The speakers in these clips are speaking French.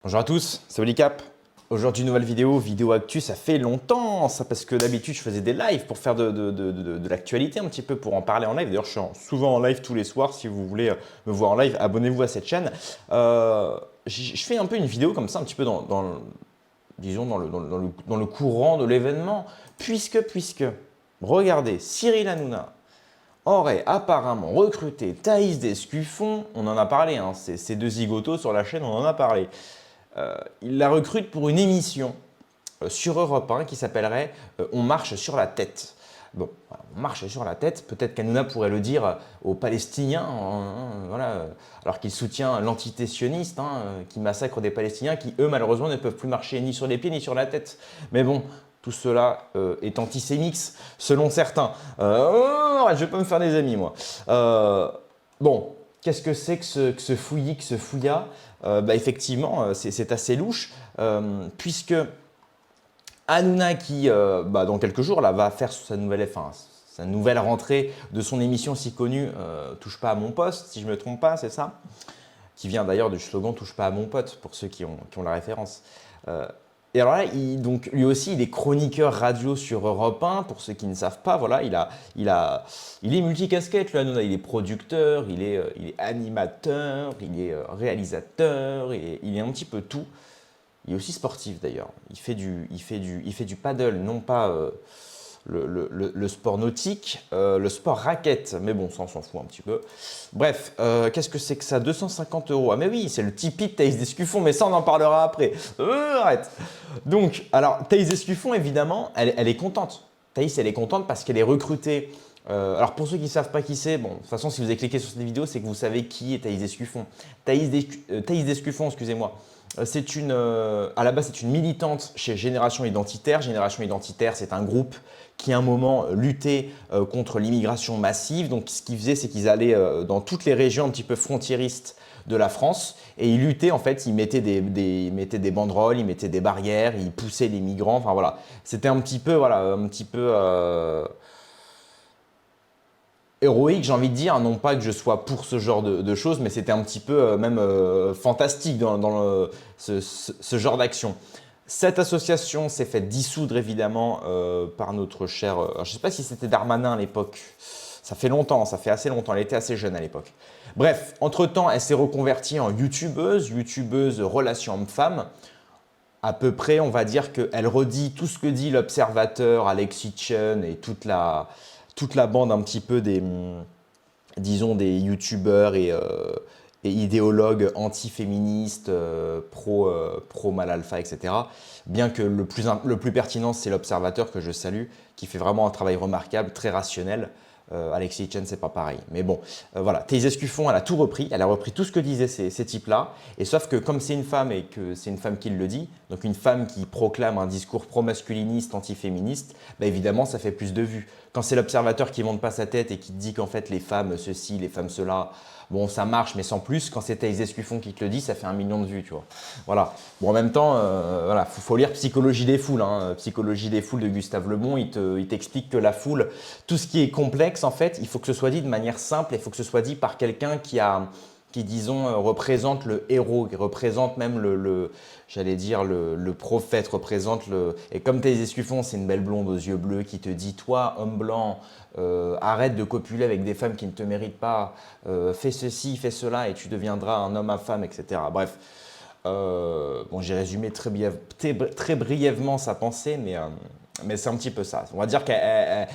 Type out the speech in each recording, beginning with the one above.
Bonjour à tous, c'est Olicap. Aujourd'hui, nouvelle vidéo actu, ça fait longtemps ça parce que d'habitude je faisais des lives pour faire de l'actualité un petit peu, pour en parler en live. D'ailleurs, je suis souvent en live tous les soirs. Si vous voulez me voir en live, abonnez-vous à cette chaîne. Je fais un peu une vidéo comme ça, un petit peu disons dans le courant de l'événement, puisque, regardez, Cyril Hanouna aurait apparemment recruté Thaïs Descuffon. On en a parlé, hein, ces deux zigotos sur la chaîne, on en a parlé. Il la recrute pour une émission sur Europe 1 qui s'appellerait On marche sur la tête. Bon, voilà, on marche sur la tête. Peut-être qu'Hanouna pourrait le dire aux Palestiniens, voilà, alors qu'il soutient l'entité sioniste qui massacre des Palestiniens qui, eux, malheureusement, ne peuvent plus marcher ni sur les pieds ni sur la tête. Mais bon, tout cela est antisémite, selon certains. Je ne vais pas me faire des amis, moi. Bon, qu'est-ce que c'est que ce fouillis, que ce fouillat effectivement, c'est assez louche, puisque Hanouna qui, dans quelques jours, là, va faire sa nouvelle rentrée de son émission si connue, Touche pas à mon poste, si je ne me trompe pas, c'est ça, qui vient d'ailleurs du slogan Touche pas à mon pote, pour ceux qui ont la référence. Et alors là, donc, lui aussi, il est chroniqueur radio sur Europe 1, pour ceux qui ne savent pas. Voilà, il est multicasquette, le Hanouna. Il est producteur, il est animateur, il est réalisateur, il est un petit peu tout. Il est aussi sportif d'ailleurs. Il fait du paddle, non pas le sport nautique, le sport raquette. Mais bon, ça on s'en fout un petit peu. Bref, qu'est-ce que c'est que ça? 250 €. Ah mais oui, c'est le Tipeee de Thaïs Descuffon, mais ça on en parlera après. Arrête. Donc, alors Thaïs Descuffon, évidemment, elle est contente. Thaïs, elle est contente parce qu'elle est recrutée. Alors pour ceux qui ne savent pas qui c'est, bon, de toute façon si vous avez cliqué sur cette vidéo, c'est que vous savez qui est Thaïs Descuffon. Thaïs Descuffon, excusez-moi. À la base, c'est une militante chez Génération Identitaire. Génération Identitaire, c'est un groupe qui, à un moment, luttait contre l'immigration massive. Donc, ce qu'ils faisaient, c'est qu'ils allaient dans toutes les régions un petit peu frontiéristes de la France et ils luttaient, en fait, ils mettaient ils mettaient des banderoles, ils mettaient des barrières, ils poussaient les migrants. Enfin, voilà. C'était un petit peu, héroïque, j'ai envie de dire, non pas que je sois pour ce genre de choses, mais c'était un petit peu fantastique dans ce genre d'action. Cette association s'est fait dissoudre évidemment par notre cher, je ne sais pas si c'était Darmanin à l'époque, ça fait longtemps, ça fait assez longtemps, elle était assez jeune à l'époque. Bref, entre-temps, elle s'est reconvertie en youtubeuse relations hommes-femmes. À peu près, on va dire qu'elle redit tout ce que dit l'Observateur, Alexis Chen et toute la bande un petit peu disons, des youtubeurs et idéologues anti-féministes, pro-mal alpha, etc. Bien que le plus pertinent, c'est l'Observateur que je salue, qui fait vraiment un travail remarquable, très rationnel. Alexis Chen, c'est pas pareil. Mais bon, voilà. Thaïs Escuffon, elle a tout repris. Elle a repris tout ce que disaient ces types-là. Et sauf que comme c'est une femme et que c'est une femme qui le dit, donc une femme qui proclame un discours pro-masculiniste, anti-féministe, évidemment, ça fait plus de vues. Quand c'est l'Observateur qui monte pas sa tête et qui dit qu'en fait les femmes ceci, les femmes cela, bon, ça marche, mais sans plus. Quand c'est Thaïs Escuffon qui te le dit, ça fait 1 million de vues, tu vois. Voilà. Bon, en même temps, voilà, faut lire Psychologie des foules. Psychologie des foules de Gustave Le Bon, il t'explique que la foule, tout ce qui est complexe, en fait, il faut que ce soit dit de manière simple, il faut que ce soit dit par quelqu'un qui, disons, représente le héros, qui représente même j'allais dire, le prophète, représente le… Et comme Thaïs Escuffon, c'est une belle blonde aux yeux bleus qui te dit, toi, homme blanc, arrête de copuler avec des femmes qui ne te méritent pas, fais ceci, fais cela et tu deviendras un homme à femme, etc. Bref, bon, j'ai résumé très brièvement sa pensée, mais c'est un petit peu ça. On va dire qu'elle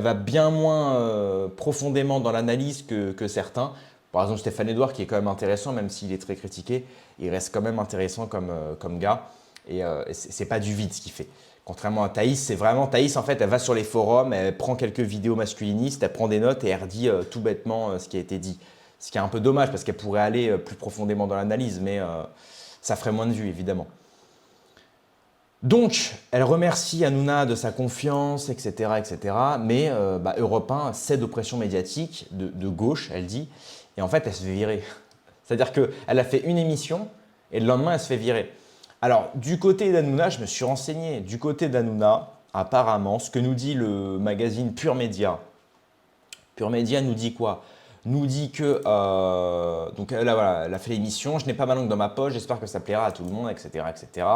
va bien moins profondément dans l'analyse que certains. Par exemple, Stéphane Edouard, qui est quand même intéressant, même s'il est très critiqué, il reste quand même intéressant comme gars. Et c'est pas du vide ce qu'il fait. Contrairement à Thaïs, c'est vraiment Thaïs, en fait, elle va sur les forums, elle prend quelques vidéos masculinistes, elle prend des notes et elle redit tout bêtement ce qui a été dit. Ce qui est un peu dommage parce qu'elle pourrait aller plus profondément dans l'analyse, mais ça ferait moins de vues, évidemment. Donc, elle remercie Hanouna de sa confiance, etc. etc. mais Europe 1 cède aux pressions médiatiques de gauche, elle dit, et en fait, elle se fait virer. C'est-à-dire qu'elle a fait une émission et le lendemain, elle se fait virer. Alors, du côté d'Hanouna, je me suis renseigné. Du côté d'Hanouna, apparemment, ce que nous dit le magazine Pure Média nous dit quoi? nous dit que, donc là voilà, elle a fait l'émission, je n'ai pas ma langue dans ma poche, j'espère que ça plaira à tout le monde, etc. etc.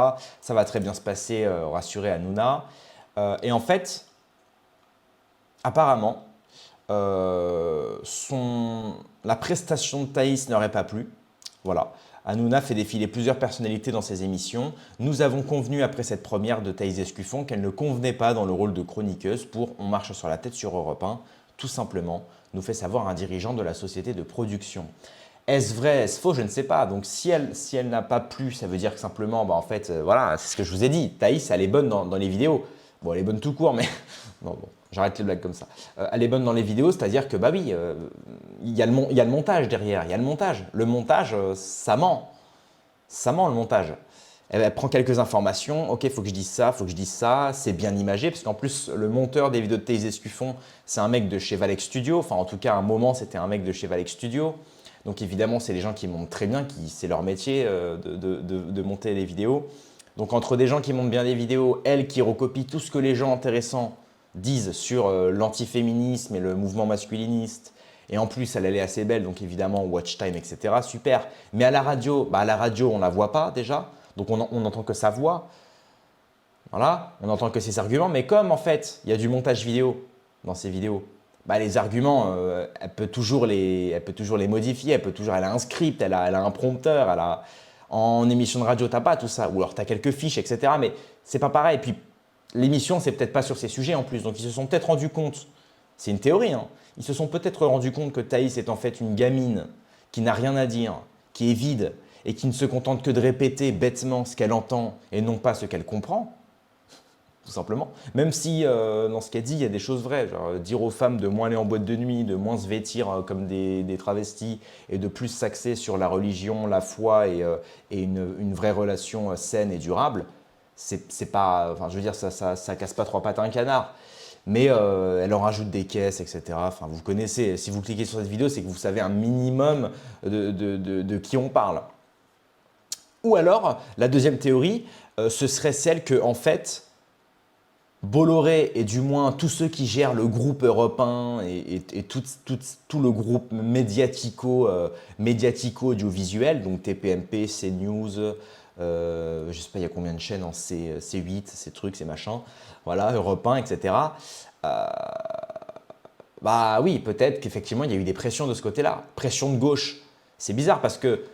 Ça va très bien se passer, rassurez Hanouna. Et en fait, apparemment, la prestation de Thaïs n'aurait pas plu. Voilà. Hanouna fait défiler plusieurs personnalités dans ses émissions. Nous avons convenu après cette première de Thaïs Escuffon qu'elle ne convenait pas dans le rôle de chroniqueuse pour On marche sur la tête sur Europe 1. Tout simplement, nous fait savoir un dirigeant de la société de production. Est-ce vrai, est-ce faux? Je ne sais pas. Donc si elle n'a pas plu, ça veut dire que simplement, bah, en fait, voilà, c'est ce que je vous ai dit. Thaïs, elle est bonne dans les vidéos. Bon, elle est bonne tout court, mais bon, j'arrête les blagues comme ça. Elle est bonne dans les vidéos, c'est-à-dire que, bah oui, il y a le montage derrière, il y a le montage. Le montage, ça ment. Ça ment, le montage. Elle prend quelques informations, ok, il faut que je dise ça, il faut que je dise ça, c'est bien imagé, parce qu'en plus, le monteur des vidéos de Thaïs Escuffon, c'est un mec de chez Valex Studio, enfin en tout cas, à un moment, c'était un mec de chez Valex Studio. Donc évidemment, c'est des gens qui montent très bien, c'est leur métier de monter les vidéos. Donc entre des gens qui montent bien des vidéos, elle qui recopie tout ce que les gens intéressants disent sur l'antiféminisme et le mouvement masculiniste, et en plus, elle est assez belle, donc évidemment, watch time, etc. Super. Mais à la radio, on ne la voit pas déjà. Donc on n'entend que sa voix. Voilà, on n'entend que ses arguments. Mais comme en fait, il y a du montage vidéo dans ces vidéos, bah, les arguments, elle peut toujours les modifier. Elle a un script, elle a un prompteur. En émission de radio, tu n'as pas tout ça. Ou alors tu as quelques fiches, etc. Mais c'est pas pareil. Et puis l'émission, c'est peut-être pas sur ces sujets en plus. Donc ils se sont peut-être rendus compte, c'est une théorie, hein, ils se sont peut-être rendus compte que Thaïs est en fait une gamine qui n'a rien à dire, qui est vide et qui ne se contente que de répéter bêtement ce qu'elle entend et non pas ce qu'elle comprend, tout simplement. Même si dans ce qu'elle dit, il y a des choses vraies. Genre, dire aux femmes de moins aller en boîte de nuit, de moins se vêtir comme des travestis et de plus s'axer sur la religion, la foi et une vraie relation saine et durable, c'est pas, enfin, je veux dire, ça casse pas trois pattes à un canard. Mais elle en rajoute des caisses, etc. Enfin, vous connaissez, si vous cliquez sur cette vidéo, c'est que vous savez un minimum de qui on parle. Ou alors, la deuxième théorie, ce serait celle que, en fait, Bolloré et du moins tous ceux qui gèrent le groupe Europe 1 et tout le groupe médiatico-audiovisuel, donc TPMP, CNews, je ne sais pas il y a combien de chaînes en C8, ces trucs, ces machins, voilà, Europe 1, etc. Bah oui, peut-être qu'effectivement il y a eu des pressions de ce côté-là, pression de gauche. C'est bizarre parce que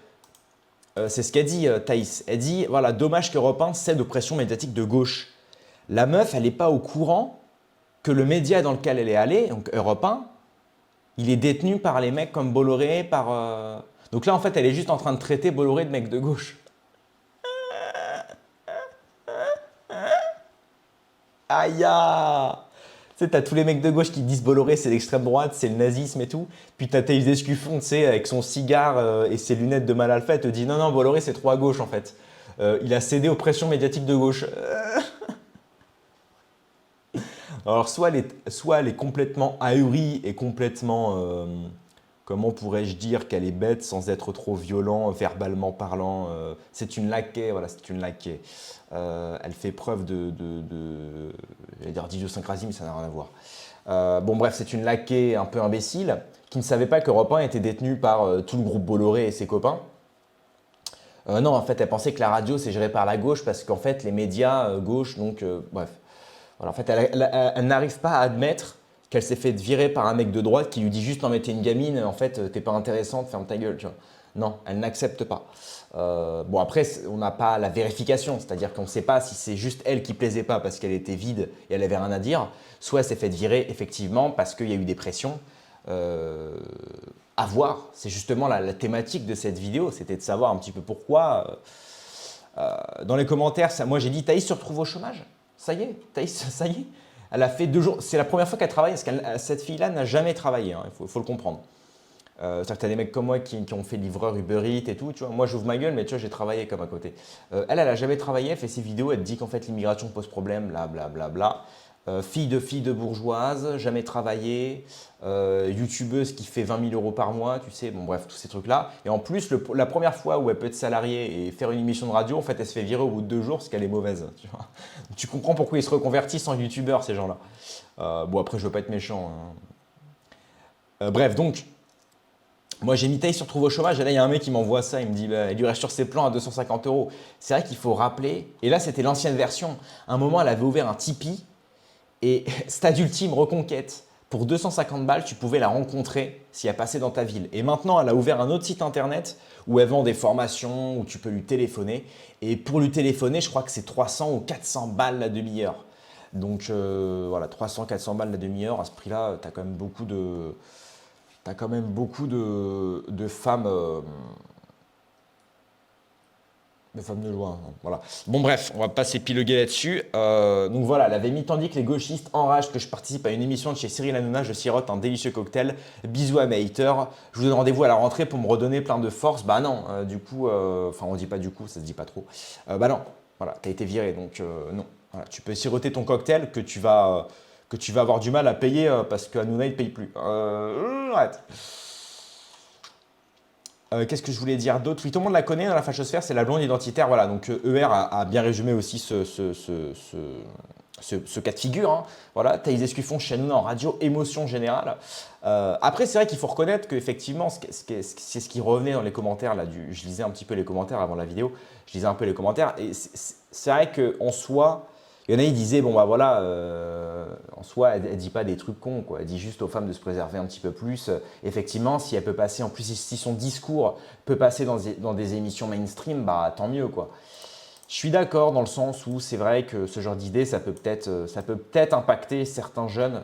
c'est ce qu'a dit Thaïs. Elle dit, voilà, dommage qu'Europe 1 cède aux pressions médiatiques de gauche. La meuf, elle n'est pas au courant que le média dans lequel elle est allée, donc Europe 1, il est détenu par les mecs comme Bolloré, Donc là, en fait, elle est juste en train de traiter Bolloré de mec de gauche. Aïe! Tu sais, t'as tous les mecs de gauche qui disent Bolloré, c'est l'extrême droite, c'est le nazisme et tout. Puis t'as Thaïs Escuffon, tu sais, avec son cigare et ses lunettes de mal alpha, elle te dit non, non, Bolloré, c'est trop à gauche en fait. Il a cédé aux pressions médiatiques de gauche. Alors, soit elle est complètement ahurie et complètement, comment pourrais-je dire qu'elle est bête sans être trop violent, verbalement parlant. C'est une laquais, voilà, c'est une laquais. Elle fait preuve j'allais dire d'idiosyncrasie, mais ça n'a rien à voir. Bon, bref, c'est une laquais un peu imbécile qui ne savait pas qu'Europe 1 était détenu par tout le groupe Bolloré et ses copains. Non, en fait, elle pensait que la radio, c'est géré par la gauche parce qu'en fait, les médias, gauche, donc, bref. Voilà, en fait, elle n'arrive pas à admettre qu'elle s'est fait virer par un mec de droite qui lui dit juste non mais t'es une gamine, en fait t'es pas intéressante, ferme ta gueule, tu vois. Non, elle n'accepte pas. Bon après, on n'a pas la vérification, c'est-à-dire qu'on ne sait pas si c'est juste elle qui plaisait pas parce qu'elle était vide et elle avait rien à dire, soit elle s'est fait virer effectivement parce qu'il y a eu des pressions. À voir, c'est justement la thématique de cette vidéo, c'était de savoir un petit peu pourquoi. Dans les commentaires, moi j'ai dit Thaïs se retrouve au chômage. Ça y est, Thaïs, ça y est. Elle a fait 2 jours. C'est la première fois qu'elle travaille parce que cette fille-là n'a jamais travaillé. Hein, il faut le comprendre. C'est-à-dire que tu as des mecs comme moi qui ont fait livreur Uber Eats et tout. Tu vois. Moi, j'ouvre ma gueule, mais tu vois, j'ai travaillé comme à côté. Elle n'a jamais travaillé. Elle fait ses vidéos. Elle te dit qu'en fait, l'immigration pose problème, bla bla bla bla. Fille de bourgeoise, jamais travaillé, youtubeuse qui fait 20 000 € par mois, tu sais, bon bref, tous ces trucs-là. Et en plus, la première fois où elle peut être salariée et faire une émission de radio, en fait, elle se fait virer au bout de 2 jours parce qu'elle est mauvaise. Tu vois. Tu comprends pourquoi ils se reconvertissent en youtubeurs, ces gens-là. Bon, après, je veux pas être méchant. Hein. Bref, donc, Moi, j'ai mis Thaïs se retrouve au chômage et là, il y a un mec qui m'envoie ça. Il me dit, bah, il lui reste sur ses plans à 250 euros. C'est vrai qu'il faut rappeler. Et là, c'était l'ancienne version. À un moment, elle avait ouvert un Tipeee et Stade Ultime Reconquête. Pour 250 balles, tu pouvais la rencontrer si elle passait dans ta ville. Et maintenant, elle a ouvert un autre site internet où elle vend des formations, où tu peux lui téléphoner. Et pour lui téléphoner, je crois que c'est 300 ou 400 balles la demi-heure. Donc voilà, 300, 400 balles la demi-heure. À ce prix-là, tu as quand même beaucoup de, t'as quand même beaucoup de femmes, de loin. Voilà. Bon, bref, on va pas s'épiloguer là-dessus. Donc voilà, elle avait mis tandis que les gauchistes enragent que je participe à une émission de chez Cyril Hanouna, je sirote un délicieux cocktail. Bisous à mes haters. Je vous donne rendez-vous à la rentrée pour me redonner plein de force. Bah non, du coup, enfin, on dit pas du coup, ça se dit pas trop. Bah non, voilà, t'as été viré, donc non. Voilà, tu peux siroter ton cocktail que tu vas avoir du mal à payer parce que Hanouna il paye plus. Arrête. Qu'est-ce que je voulais dire d'autre? Oui, tout le monde la connaît dans la fachosphère, c'est la blonde identitaire. Voilà, donc ER a bien résumé aussi ce cas de figure. Hein. Voilà, Thaïs Escuffon chez Hanouna en radio, émotion générale. Après, c'est vrai qu'il faut reconnaître qu'effectivement, c'est ce qui revenait dans les commentaires. Là, je lisais un petit peu les commentaires avant la vidéo, je lisais un peu les commentaires, et c'est vrai qu'en soi, il y en a, ils disaient, bon bah voilà, en soi, elle dit pas des trucs cons, quoi. Elle dit juste aux femmes de se préserver un petit peu plus. Effectivement, si elle peut passer, en plus, si son discours peut passer dans des émissions mainstream, bah tant mieux, quoi. Je suis d'accord dans le sens où c'est vrai que ce genre d'idée, ça peut peut-être impacter certains jeunes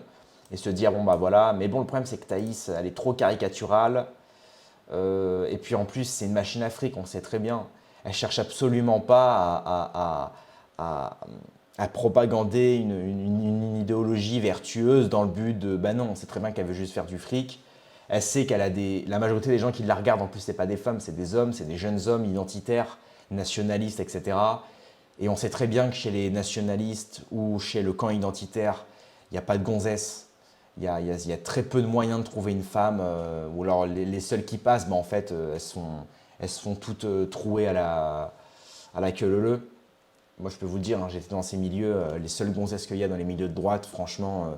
et se dire, bon bah voilà, mais bon, le problème c'est que Thaïs, elle est trop caricaturale. Et puis en plus, c'est une machine à fric, on le sait très bien. Elle cherche absolument pas à propagander une idéologie vertueuse dans le but de… Ben non, on sait très bien qu'elle veut juste faire du fric. Elle sait qu'elle a des… La majorité des gens qui la regardent, en plus, ce n'est pas des femmes, c'est des hommes, c'est des jeunes hommes identitaires, nationalistes, etc. Et on sait très bien que chez les nationalistes ou chez le camp identitaire, il n'y a pas de gonzesse. Il y a très peu de moyens de trouver une femme. Ou alors les seules qui passent, ben en fait, elles se font toutes trouées à la queue leu-leu. Moi, je peux vous le dire, hein, j'étais dans ces milieux, les seules gonzesses qu'il y a dans les milieux de droite, franchement,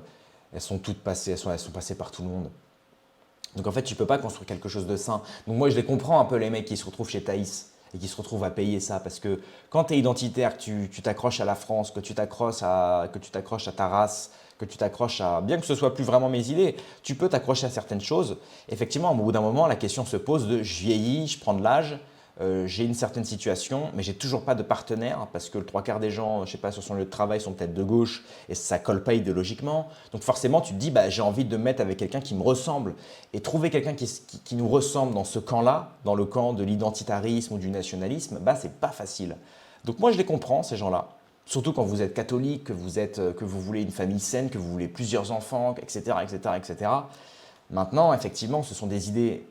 elles sont toutes passées, elles sont passées par tout le monde. Donc en fait, tu ne peux pas construire quelque chose de sain. Donc moi, je les comprends un peu, les mecs qui se retrouvent chez Thaïs et qui se retrouvent à payer ça. Parce que quand tu es identitaire, que tu t'accroches à la France, que tu t'accroches à ta race, que tu t'accroches à… Bien que ce soit plus vraiment mes idées, tu peux t'accrocher à certaines choses. Effectivement, au bout d'un moment, la question se pose de je vieillis, je prends de l'âge, j'ai une certaine situation, mais j'ai toujours pas de partenaire parce que le trois quarts des gens, je sais pas, sur son lieu de travail sont peut-être de gauche et ça colle pas idéologiquement. Donc forcément, tu te dis, bah, j'ai envie de me mettre avec quelqu'un qui me ressemble. Et trouver quelqu'un qui nous ressemble dans ce camp-là, dans le camp de l'identitarisme ou du nationalisme, bah, c'est pas facile. Donc moi, je les comprends, ces gens-là. Surtout quand vous êtes catholique, que vous voulez une famille saine, que vous voulez plusieurs enfants, etc., etc., etc. Maintenant, effectivement, ce sont des idées,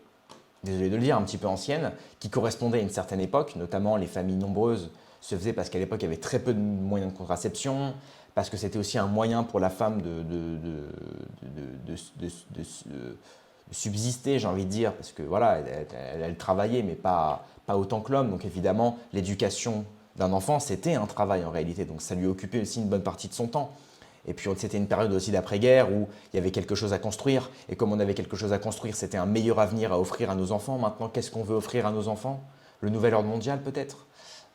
désolé de le dire, un petit peu anciennes, qui correspondaient à une certaine époque, notamment les familles nombreuses se faisaient parce qu'à l'époque, il y avait très peu de moyens de contraception, parce que c'était aussi un moyen pour la femme de subsister, j'ai envie de dire, parce que voilà, elle travaillait, mais pas autant que l'homme. Donc évidemment, l'éducation d'un enfant, c'était un travail en réalité, donc ça lui occupait aussi une bonne partie de son temps. Et puis c'était une période aussi d'après-guerre où il y avait quelque chose à construire. Et comme on avait quelque chose à construire, c'était un meilleur avenir à offrir à nos enfants. Maintenant, qu'est-ce qu'on veut offrir à nos enfants? Le nouvel ordre mondial peut-être?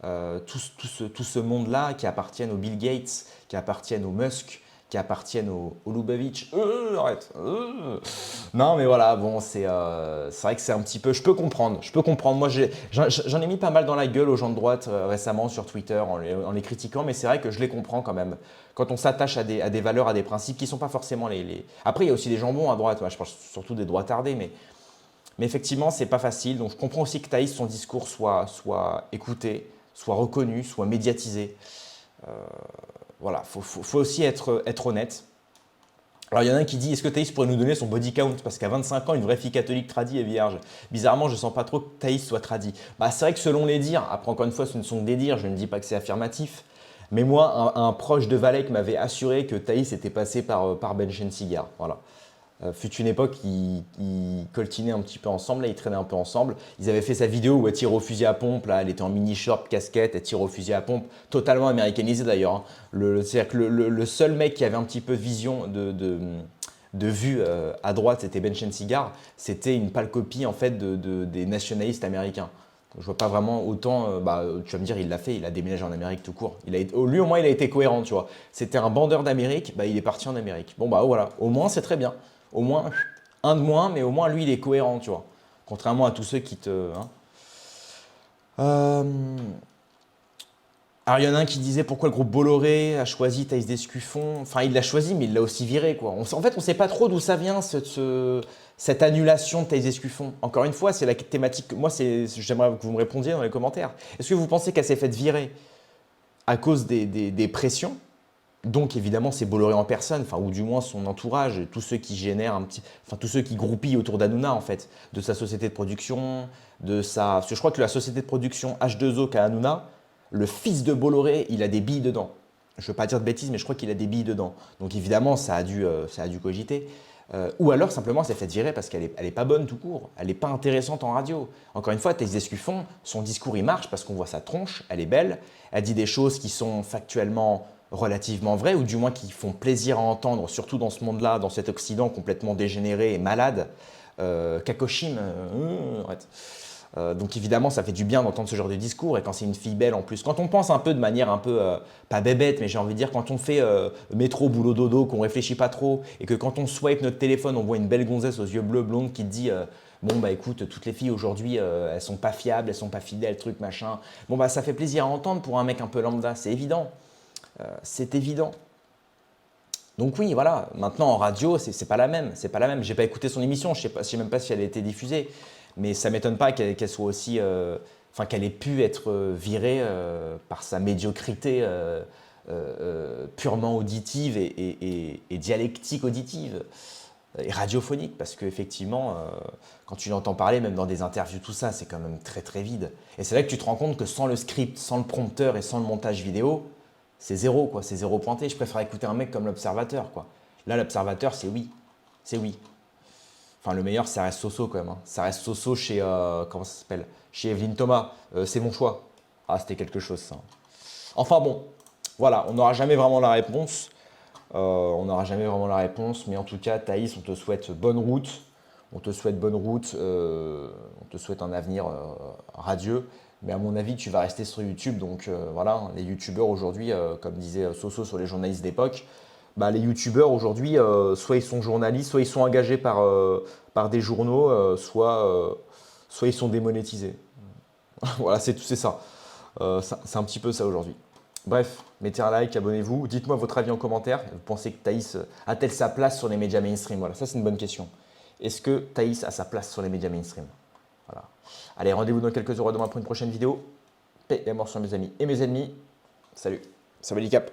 Tout ce monde-là qui appartiennent aux Bill Gates, qui appartiennent aux Musk, qui appartiennent aux Lubavitch. Arrête. Non, mais voilà, bon, c'est vrai que c'est un petit peu… Je peux comprendre. Moi, j'en ai mis pas mal dans la gueule aux gens de droite récemment sur Twitter en les critiquant, mais c'est vrai que je les comprends quand même. Quand on s'attache à des valeurs, à des principes qui ne sont pas forcément les… Après, il y a aussi des gens bons à droite. Moi, je parle surtout des droits tardés, mais effectivement, c'est pas facile. Donc, je comprends aussi que Thaïs, son discours soit écouté, soit reconnu, soit médiatisé. Voilà, faut aussi être honnête. Alors, il y en a un qui dit, est-ce que Thaïs pourrait nous donner son body count? Parce qu'à 25 ans, une vraie fille catholique tradie est vierge. Bizarrement, je ne sens pas trop que Thaïs soit tradie. Bah, c'est vrai que selon les dires, après encore une fois, ce ne sont que des dires, je ne dis pas que c'est affirmatif. Mais moi, un proche de Valek m'avait assuré que Thaïs était passé par Benchen-Cigar. Voilà. Fut une époque, ils coltinaient un petit peu ensemble, là, ils traînaient un peu ensemble. Ils avaient fait sa vidéo où elle tire au fusil à pompe, là, elle était en mini-short, casquette, elle tire au fusil à pompe, totalement américanisé d'ailleurs. Hein. C'est-à-dire que le seul mec qui avait un petit peu de vision de vues à droite, c'était Benchen Cigar, c'était une pâle copie en fait des nationalistes américains. Je vois pas vraiment autant, tu vas me dire, il l'a fait, il a déménagé en Amérique tout court. Lui au moins il a été cohérent, tu vois. C'était un bandeur d'Amérique, il est parti en Amérique. Bon voilà, au moins c'est très bien. Au moins, un de moins, mais au moins lui il est cohérent, tu vois. Contrairement à tous ceux qui te... hein. Euh, Alors, il y en a un qui disait pourquoi le groupe Bolloré a choisi Thaïs Descuffon. Enfin, il l'a choisi, mais il l'a aussi viré, quoi. En fait, on ne sait pas trop d'où ça vient, cette annulation de Thaïs Descuffon. Encore une fois, c'est la thématique. Moi, j'aimerais que vous me répondiez dans les commentaires. Est-ce que vous pensez qu'elle s'est faite virer à cause des pressions? Donc, évidemment, c'est Bolloré en personne, enfin, ou du moins son entourage, tous ceux qui génèrent enfin, tous ceux qui groupillent autour d'Hanouna, en fait, de sa société de production, parce que je crois que la société de production H2O qu'a Hanouna, le fils de Bolloré, il a des billes dedans. Je ne veux pas dire de bêtises, mais je crois qu'il a des billes dedans. Donc évidemment, ça a dû cogiter. Ou alors simplement, elle s'est fait virer parce qu'elle est pas bonne tout court. Elle n'est pas intéressante en radio. Encore une fois, Thaïs Escuffon, son discours, il marche parce qu'on voit sa tronche, elle est belle. Elle dit des choses qui sont factuellement relativement vraies, ou du moins qui font plaisir à entendre, surtout dans ce monde-là, dans cet Occident complètement dégénéré et malade. Kakoshim, arrête. Donc évidemment, ça fait du bien d'entendre ce genre de discours. Et quand c'est une fille belle en plus, quand on pense un peu de manière un peu, pas bébête, mais j'ai envie de dire, quand on fait métro, boulot, dodo, qu'on réfléchit pas trop, et que quand on swipe notre téléphone, on voit une belle gonzesse aux yeux bleus, blondes qui te dit bon bah écoute, toutes les filles aujourd'hui, elles sont pas fiables, elles sont pas fidèles, truc, machin. Bon bah ça fait plaisir à entendre pour un mec un peu lambda, c'est évident. C'est évident. Donc oui, voilà. Maintenant en radio, c'est pas la même. C'est pas la même. J'ai pas écouté son émission. Je sais même pas si elle a été diffusée. Mais ça m'étonne pas qu'elle soit aussi, enfin qu'elle ait pu être virée par sa médiocrité purement auditive et dialectique auditive et radiophonique. Parce qu'effectivement, quand tu l'entends parler, même dans des interviews, tout ça, c'est quand même très très vide. Et c'est là que tu te rends compte que sans le script, sans le prompteur et sans le montage vidéo, c'est zéro, quoi. C'est zéro pointé. Je préfère écouter un mec comme l'Observateur, quoi. Là, l'Observateur, c'est oui. C'est oui. Enfin, le meilleur, ça reste Soso, quand même, hein. Ça reste Soso chez, comment ça s'appelle? Chez Evelyne Thomas. C'est mon choix. Ah, c'était quelque chose, ça. Enfin, bon. Voilà, on n'aura jamais vraiment la réponse. On n'aura jamais vraiment la réponse. Mais en tout cas, Thaïs, on te souhaite bonne route. On te souhaite bonne route. On te souhaite un avenir radieux. Mais à mon avis, tu vas rester sur YouTube. Donc voilà, les YouTubeurs aujourd'hui, comme disait Soso sur les journalistes d'époque, les YouTubeurs aujourd'hui, soit ils sont journalistes, soit ils sont engagés par des journaux, soit ils sont démonétisés. Voilà, c'est ça. C'est un petit peu ça aujourd'hui. Bref, mettez un like, abonnez-vous. Dites-moi votre avis en commentaire. Vous pensez que Thaïs a-t-elle sa place sur les médias mainstream? Voilà, ça c'est une bonne question. Est-ce que Thaïs a sa place sur les médias mainstream? Voilà. Allez, rendez-vous dans quelques heures demain pour une prochaine vidéo. Paix et mort sur mes amis et mes ennemis. Salut. Ça va, Cap.